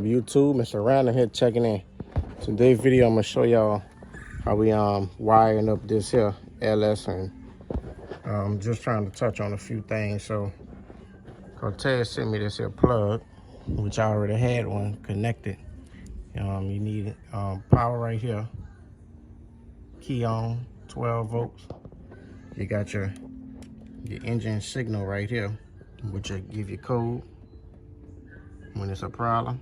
up, YouTube? Mr. Random here checking in. Today's video, I'm gonna show y'all how we wiring up this here LS, and just trying to touch on a few things. So Cortez sent me this here plug, which I already had one connected. You need power right here, key on, 12 volts. You got your engine signal right here, which will give you code when it's a problem,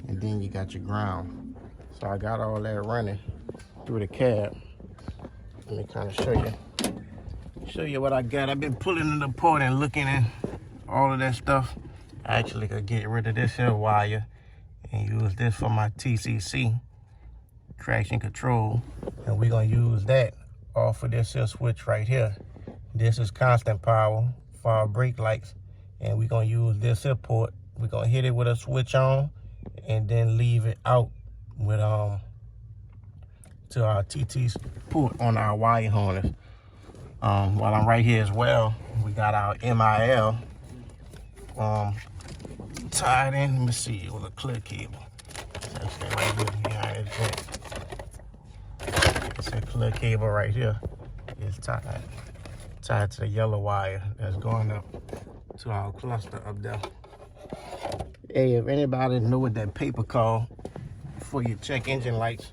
and then you got your ground. So I got all that running through the cab. Let me kind of show you what I got. I've been pulling it apart and looking at all of that stuff. I actually could get rid of this here wire and use this for my TCC traction control, and we're gonna use that off of this here switch right here. This is constant power for our brake lights, and we're gonna use this here port. We're gonna hit it with a switch on and then leave it out with to our TT port on our wire harness. While I'm right here as well, we got our MIL tied in. Let me see, with a clear cable. It's a clear cable right here. It's tied to the yellow wire that's going up to our cluster up there. Hey, if anybody know what that paper called for your check engine lights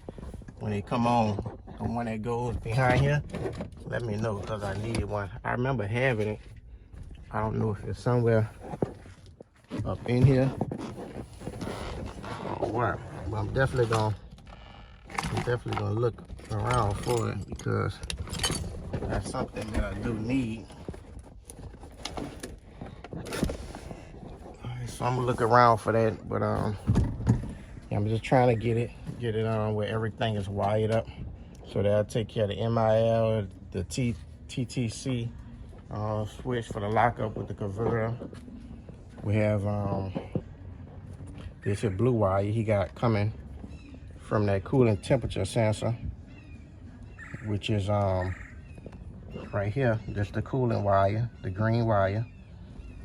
when they come on, the one that goes behind here, let me know, because I need one. I remember having it. I don't know if it's somewhere up in here or what, but I'm definitely gonna look around for it, because that's something that I do need. So I'm gonna look around for that, but I'm just trying to get it on where everything is wired up, so that I'll take care of the MIL, the TTC switch for the lockup with the converter. We have this here blue wire he got coming from that cooling temperature sensor, which is right here. That's the cooling wire, the green wire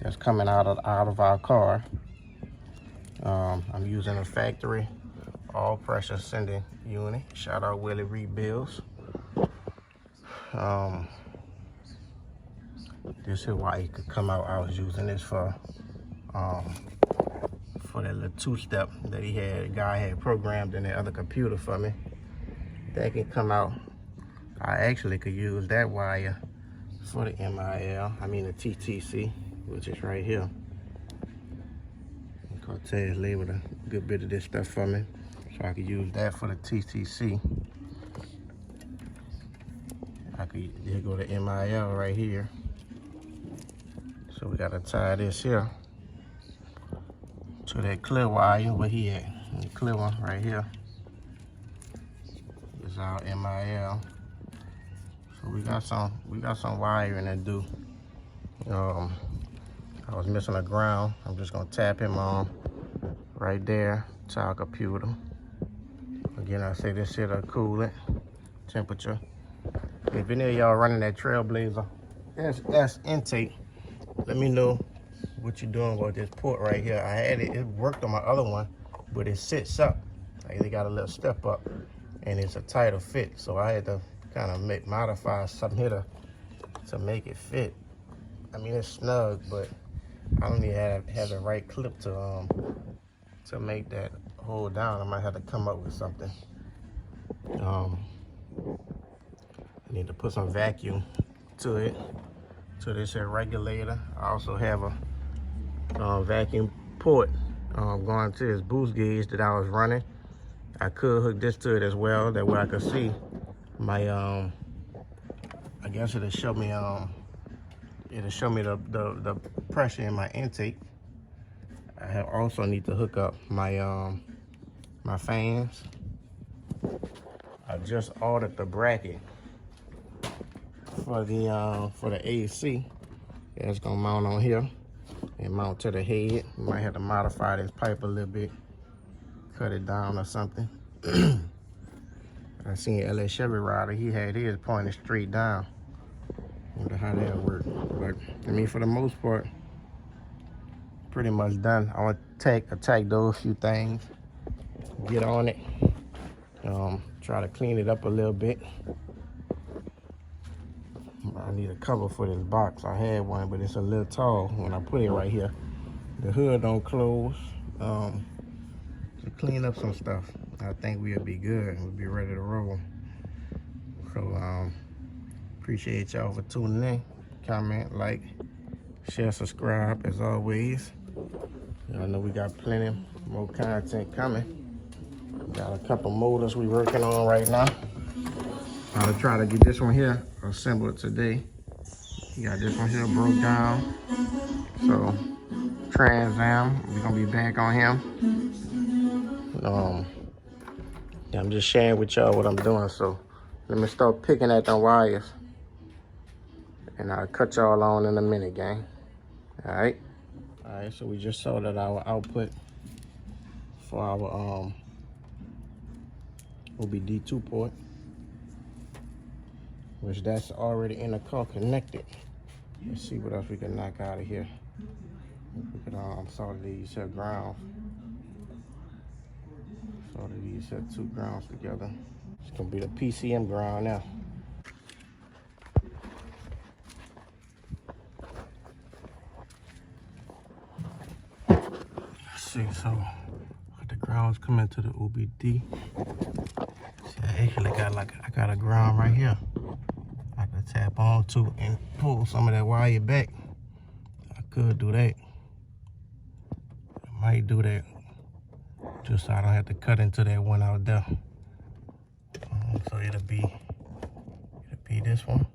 that's coming out of our car. I'm using a factory all pressure sending unit. Shout out Willie Rebuilds. This here wire could come out. I was using this for that little two-step that the guy had programmed in the other computer for me. That can come out. I actually could use that wire for the MIL, the TTC, which is right here. And Cortez labeled a good bit of this stuff for me, so I could use that for the TTC. There go the MIL right here. So we gotta tie this here to that clear wire where he at. The clear one right here is our MIL. So we got some wiring to do. I was missing a ground. I'm just gonna tap him on right there to our computer. Again, I say this here the coolant temperature. If any of y'all running that Trailblazer that's intake, let me know what you're doing with this port right here. I had it worked on my other one, but it sits up. Like, they got a little step up, and it's a tighter fit. So I had to kind of modify something here to make it fit. It's snug, but I don't even have the right clip to make that hold down. I might have to come up with something. I need to put some vacuum to it, to this here regulator. I also have a vacuum port going to this boost gauge that I was running. I could hook this to it as well, that way I could see my I guess it'll show me the pressure in my intake. I also need to hook up my my fans. I just ordered the bracket for the AC. It's gonna mount on here and mount to the head. We might have to modify this pipe a little bit, cut it down or something. I seen LA Chevy rider, he had his pointed straight down. Wonder how that worked. But for the most part, pretty much done. I want to attack those few things, get on it, try to clean it up a little bit. I need a cover for this box. I had one, but it's a little tall when I put it right here. The hood don't close. To clean up some stuff. I think we'll be good. We'll be ready to roll. So appreciate y'all for tuning in. Comment, like, share, subscribe as always. Y'all know we got plenty more content coming. Got a couple motors we working on right now. I'll try to get this one here assembled today. You got this one here broke down. So Trans Am, we're gonna be back on him. Yeah, I'm just sharing with y'all what I'm doing. So let me start picking at them wires, and I'll cut y'all on in a minute, gang. All right. So we just saw that our output for our OBD2 port, which that's already in the car connected. Let's see what else we can knock out of here. We could solder these here grounds. Solder these here 2 grounds together. It's gonna be the PCM ground now. Let's see, so the grounds come into the OBD. See, I actually got a ground right here. I could tap onto and pull some of that wire back. I could do that. I might do that just so I don't have to cut into that one out there. So it'll be this one.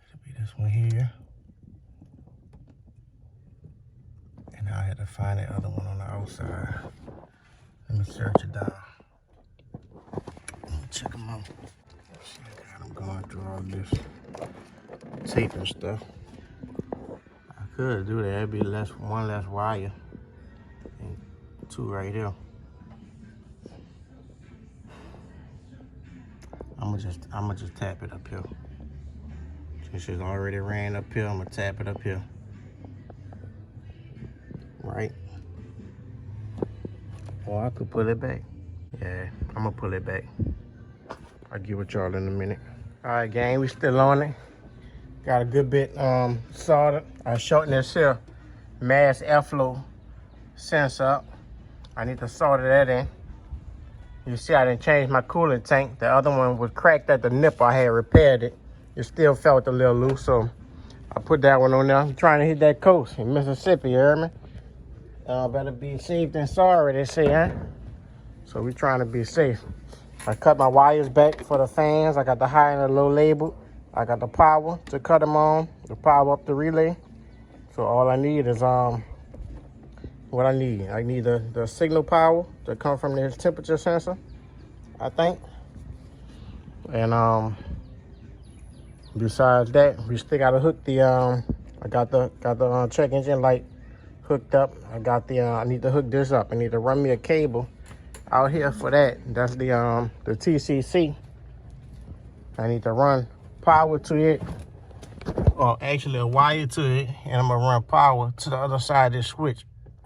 It'll be this one here. And I had to find that other one on the outside. Let me search it down. Let me check them out. See, I got them going through all this tape and stuff. I could do that. It'd be one less wire and 2 right here. I'ma just tap it up here. Since it's already ran up here, I'ma tap it up here. Right? Or I could pull it back. Yeah, I'ma pull it back. I'll get with y'all in a minute. All right, gang, we still on it. Got a good bit soldered. I shortened this here mass airflow sensor up. I need to solder that in. You see I didn't change my coolant tank. The other one was cracked at the nipple. I had repaired it. It still felt a little loose, so I put that one on there. I'm trying to hit that coast in Mississippi, you heard me? Better be safe than sorry, they say, huh? So we trying to be safe. I cut my wires back for the fans. I got the high and the low labeled. I got the power to cut them on, to power up the relay. So all I need is what I need. I need the signal power to come from this temperature sensor, I think. And besides that, we still gotta hook the I got the check engine light hooked up. I need to hook this up. I need to run me a cable out here for that. That's the TCC. I need to run power to it, or actually a wire to it, and I'm gonna run power to the other side of this switch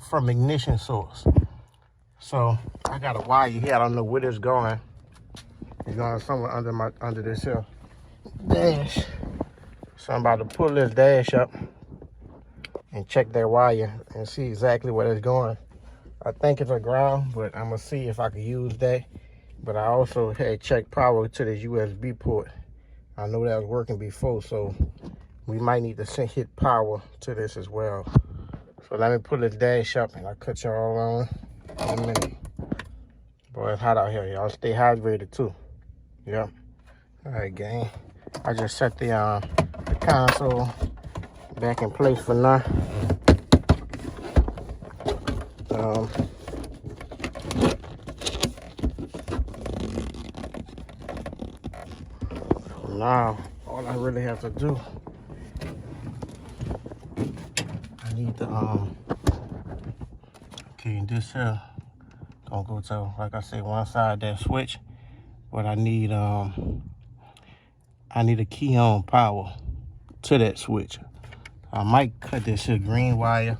from ignition source. So I got a wire here. I don't know where it's going. It's going somewhere under this here dash. So I'm about to pull this dash up and check that wire and see exactly where it's going. I think it's a ground, but I'm gonna see if I can use that. But I also had checked power to this USB port. I know that was working before, so we might need to hit power to this as well. So let me pull this dash up and I'll cut y'all on in a minute. Boy, it's hot out here. Y'all stay hydrated too. Yep. All right, gang. I just set the console back in place for now. Now, all I really have to do, I need the okay, this here gonna go to, like I say, one side of that switch, but I need a key on power to that switch. I might cut this shit green wire,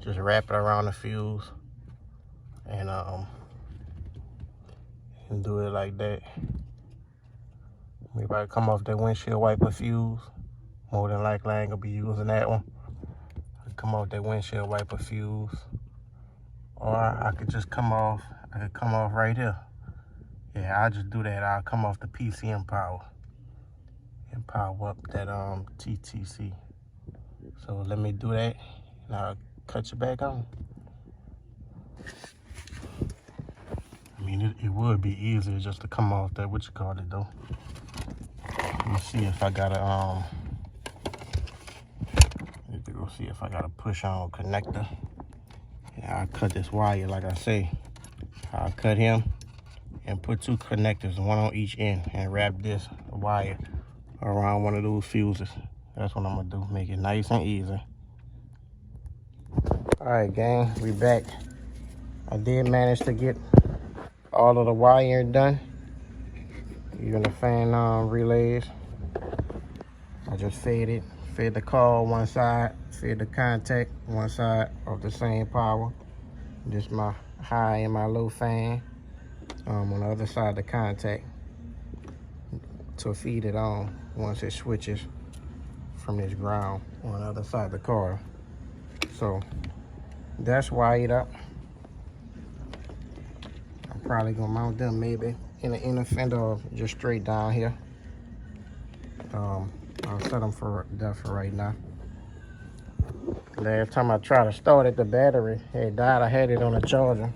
just wrap it around the fuse, and do it like that. Maybe I come off that windshield wiper fuse. More than likely, I ain't gonna be using that one. I come off that windshield wiper fuse, or I could just come off. I could come off right here. Yeah, I'll just do that. I'll come off the PCM power and power up that TTC. So let me do that, and I'll cut you back on. I mean, it would be easier just to come off that, what you call it though. Let me see if I got a see if I got a push on connector. Yeah, I'll cut this wire like I say. I'll cut him and put two connectors, one on each end, and wrap this wire around one of those fuses. That's what I'm gonna do, make it nice and easy. All right, gang, we back. I did manage to get all of the wiring done, even the fan relays. I just fed the coil one side, fed the contact one side of the same power. This my high and my low fan on the other side of the contact to feed it on once it switches from this ground on the other side of the coil. So that's wired up. I'm probably gonna mount them maybe in the inner fender or just straight down here. I'll set them for that for right now. Last time I tried to start it, the battery had died. I had it on a charger,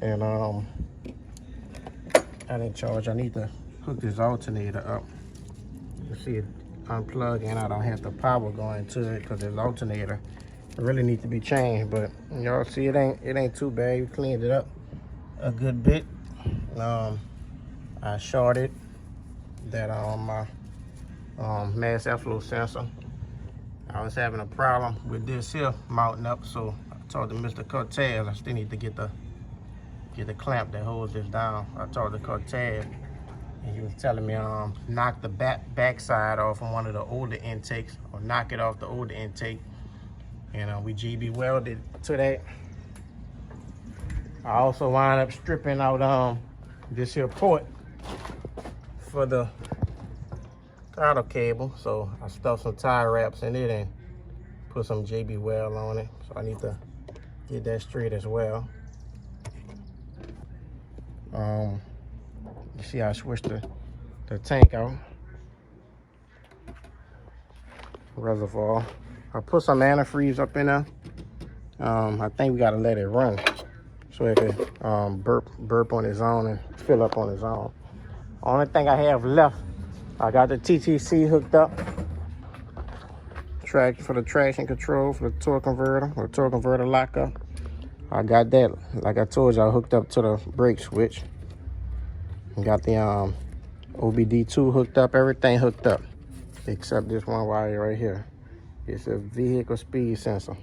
and I didn't charge. I need to hook this alternator up. You see it unplug, and I don't have the power going to it because this alternator really needs to be changed. But y'all see, it ain't too bad. We cleaned it up a good bit. I shorted that my mass airflow sensor. I was having a problem with this here mounting up, so I told Mr. Cortez I still need to get the clamp that holds this down. I told the Cortez, and he was telling me knock the back side off from one of the older intakes, or knock it off the older intake, and we GB welded to that. I also wound up stripping out this here port for the throttle cable, so I stuffed some tie wraps in it and put some JB weld on it. So I need to get that straight as well. You see I switched the tank out, reservoir. I put some antifreeze up in there. I think we gotta let it run so it can burp on its own and fill up on its own. Only thing I have left, I got the TTC hooked up. For the traction control, for the torque converter, or torque converter lockup. I got that, like I told you, I hooked up to the brake switch. Got the OBD2 hooked up, everything hooked up, except this one wire right here. It's a vehicle speed sensor.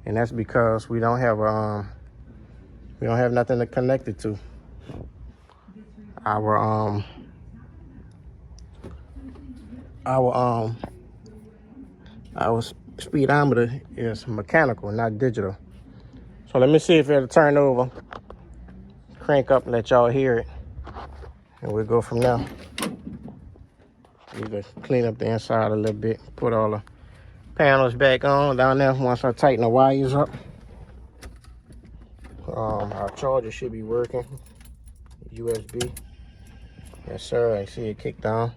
And that's because we don't have nothing to connect it to. Our speedometer is mechanical, not digital. So let me see if it'll turn over, crank up, and let y'all hear it, and we'll go from there. Need to clean up the inside a little bit, put all the panels back on down there once I tighten the wires up. Our charger should be working, USB. Yes sir, I see it kicked on.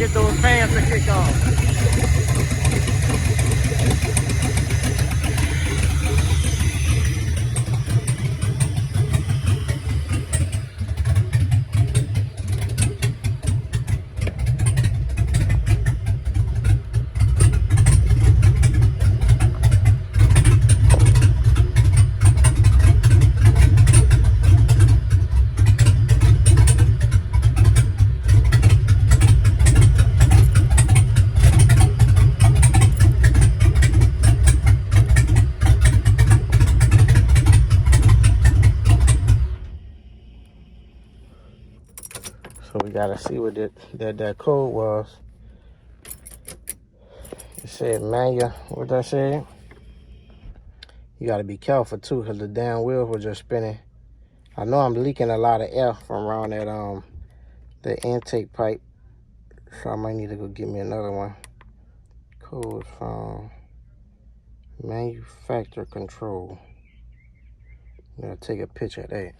get those fans to kick on. So we gotta see what that code was. It said manual. What that said? You gotta be careful too, cause the damn wheels were just spinning. I know I'm leaking a lot of air from around that the intake pipe, so I might need to go get me another one. Code from manufacturer control. I'm gonna take a picture of that.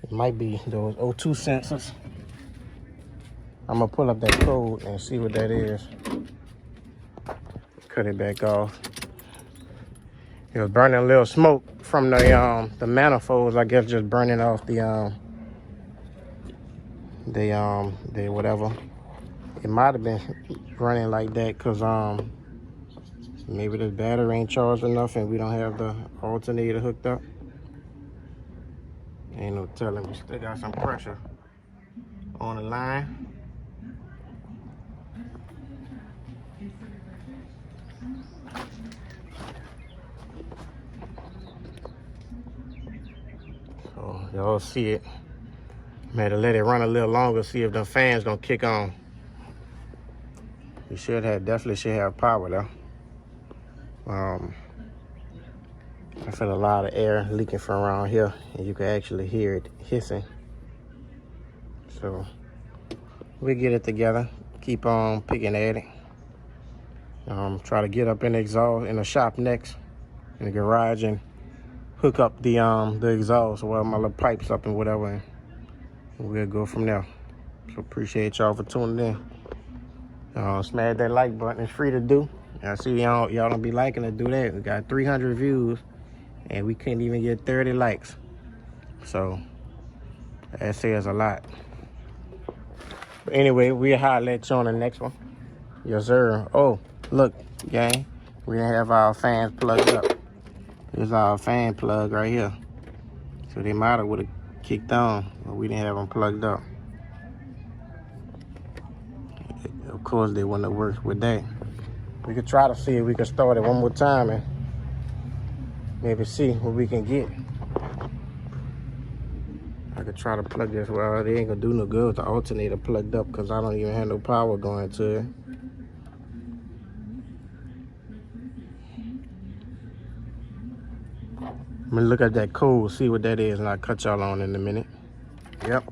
It might be those O2 sensors. I'm gonna pull up that code and see what that is. Cut it back off. It was burning a little smoke from the manifolds. I guess just burning off the whatever. It might have been running like that because maybe the battery ain't charged enough and we don't have the alternator hooked up. Ain't no telling. We still got some pressure on the line. So y'all see it. Had to let it run a little longer, see if the fans gonna kick on. We definitely should have power though. I feel a lot of air leaking from around here, and you can actually hear it hissing. So we get it together, keep on picking at it. Try to get up in the exhaust in the shop next, in the garage, and hook up the exhaust, well, my little pipes up and whatever, and we'll go from there. So appreciate y'all for tuning in. Smash that like button. It's free to do. I see y'all don't be liking to do that. We got 300 views and we couldn't even get 30 likes. So that says a lot. But anyway, we'll holler at you on the next one. Yes, sir. Oh, look, gang. We didn't have our fans plugged up. Here's our fan plug right here. So they might have would have kicked on, but we didn't have them plugged up. Of course, they wouldn't have worked with that. We could try to see if we can start it one more time and maybe see what we can get. I could try to plug this. Well, they ain't gonna do no good with the alternator plugged up because I don't even have no power going to it. I'm gonna look at that code, see what that is, and I'll cut y'all on in a minute. Yep.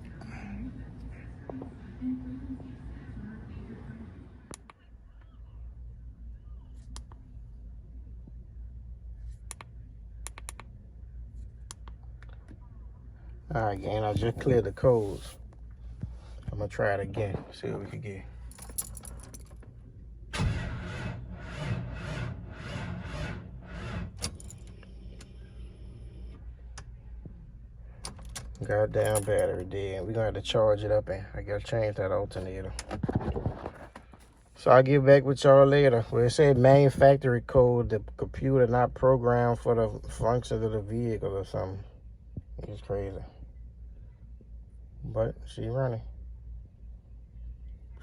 All right, gang, I just cleared the codes. I'm gonna try it again, see what we can get. Goddamn battery dead. We're gonna have to charge it up and I gotta change that alternator. So I'll get back with y'all later. Well, it said manufacturer code, the computer not programmed for the functions of the vehicle or something. It's crazy. But she running.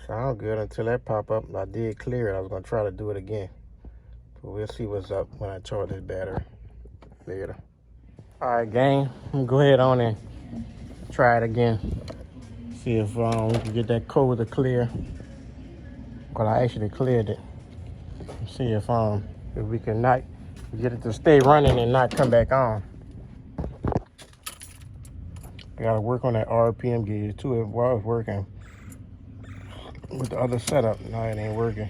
Sound good until that pop up. I did clear it. I was gonna try to do it again. But we'll see what's up when I charge this battery later. All right, gang. I'm gonna go ahead on and try it again. See if we can get that code to clear. Well, I actually cleared it. See if we can not get it to stay running and not come back on. I gotta work on that RPM gauge too. It was working with the other setup. Now it ain't working.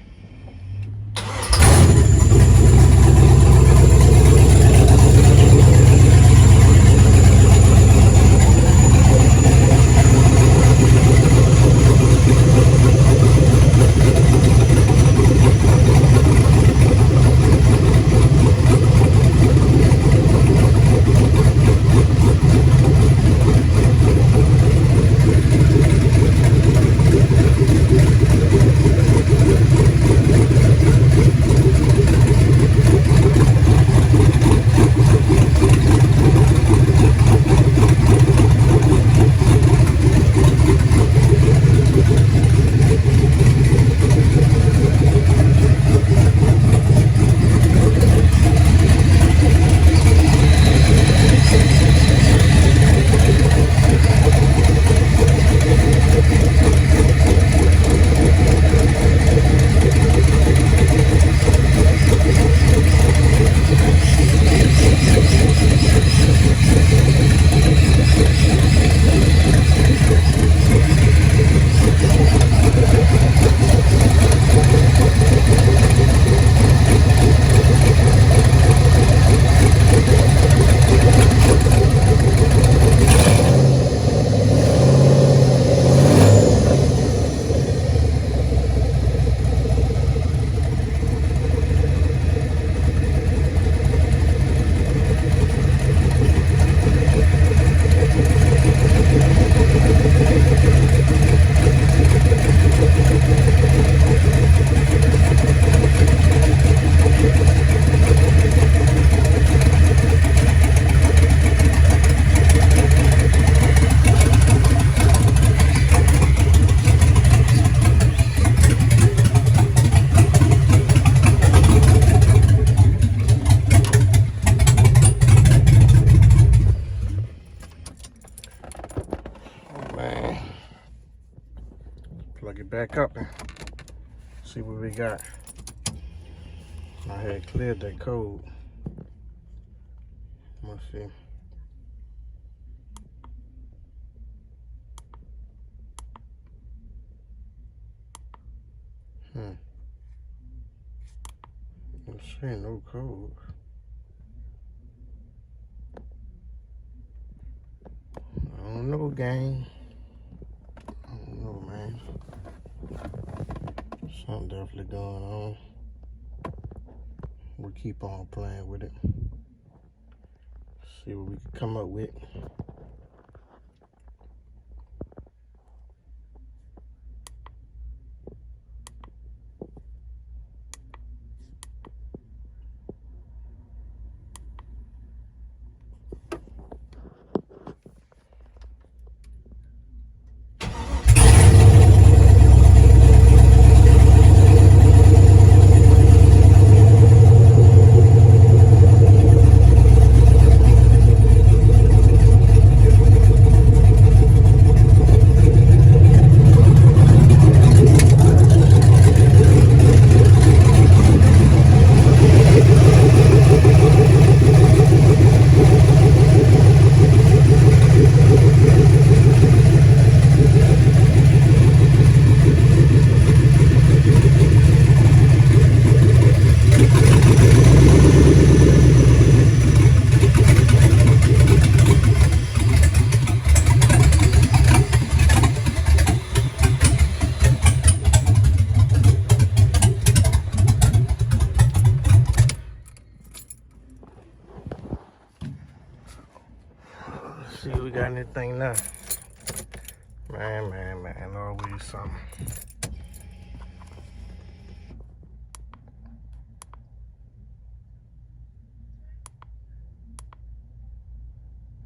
Plug it back up and see what we got. I had cleared that code. Let's see. Let's see, no code. I don't know, gang. I don't know, man. Something definitely going on. We'll keep on playing with it. See what we can come up with. See if we got anything now. Man, always something.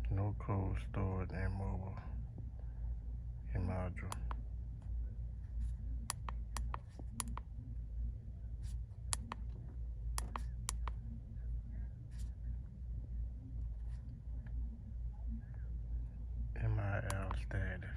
No code stored and mobile in module. MIL status.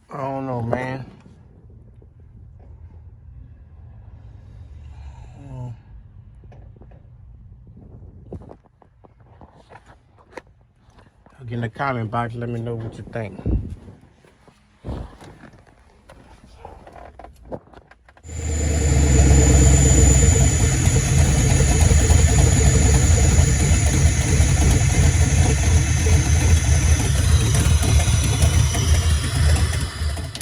I don't know, man. Get in the comment box, let me know what you think.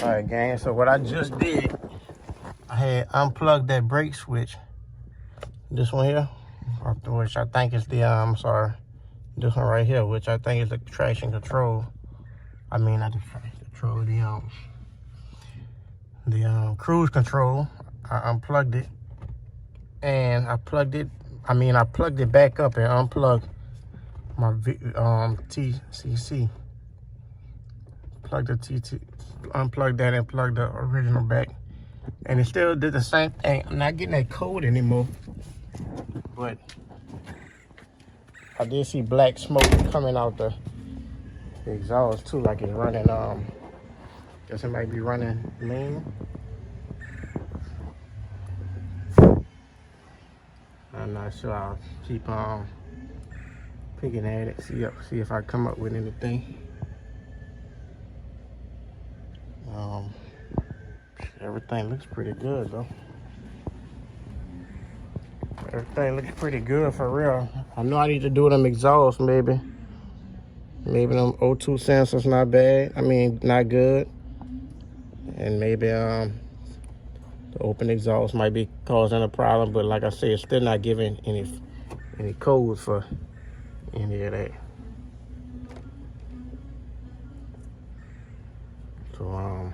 Alright, gang, so what I just did, I had unplugged that brake switch. This one here, which I think is the, this one right here, which I think is the traction control. I mean, not the traction control, the cruise control. I unplugged it, and I plugged it back up and unplugged my TCC. Plug the TT, unplug that and plug the original back, and it still did the same thing. I'm not getting that code anymore, but I did see black smoke coming out the exhaust too, like it's running. Guess it might be running lean. I'm not sure. I'll keep on picking at it, see if I come up with anything. Everything looks pretty good though. Everything looks pretty good for real. I know I need to do them exhausts maybe. Maybe them O2 sensors not bad. I mean, not good. And maybe the open exhaust might be causing a problem. But like I said, it's still not giving any codes for any of that. So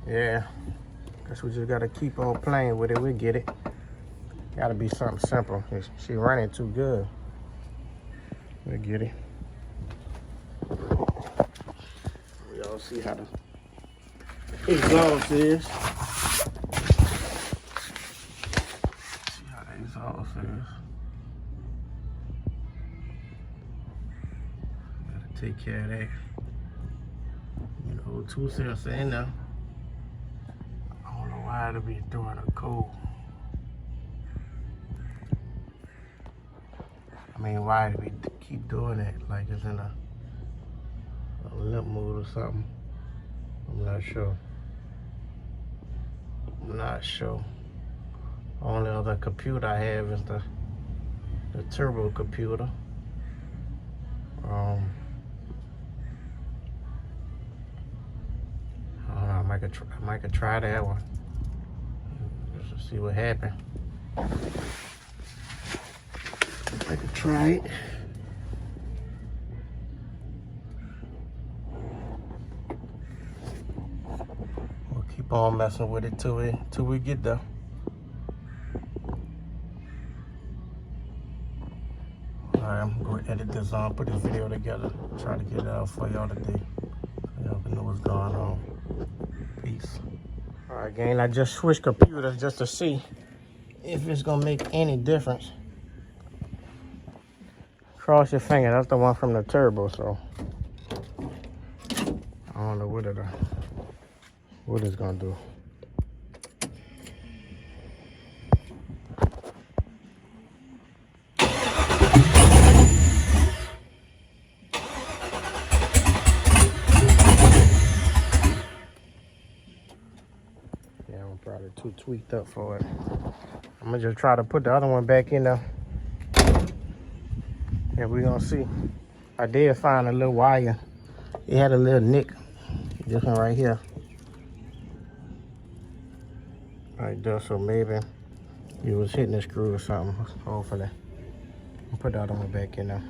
yeah. Guess we just gotta keep on playing with it. We'll get it. Gotta be something simple. She running too good. We'll get it. Y'all see how the exhaust is. See how the exhaust is. Gotta take care of that. You know, O2 sensor in there. I don't know why it'll be doing a code. I mean, why do we keep doing it? Like it's in a limp mode or something. I'm not sure. I'm not sure. Only other computer I have is the turbo computer. I don't know. I might could try that one just to see what happens. I could try it. We'll keep on messing with it till we get there. Alright, I'm going to edit this on, put this video together, try to get it out for y'all today. So y'all can know what's going on. Peace. Alright, gang, I just switched computers just to see if it's going to make any difference. Cross your finger, that's the one from the turbo, so I don't know what it's gonna do. Yeah, I'm probably too tweaked up for it. I'm gonna just try to put the other one back in there. And we're gonna see. I did find a little wire. It had a little nick. This one right here. Right there, so maybe it was hitting the screw or something, hopefully. I'll put the other one back in there.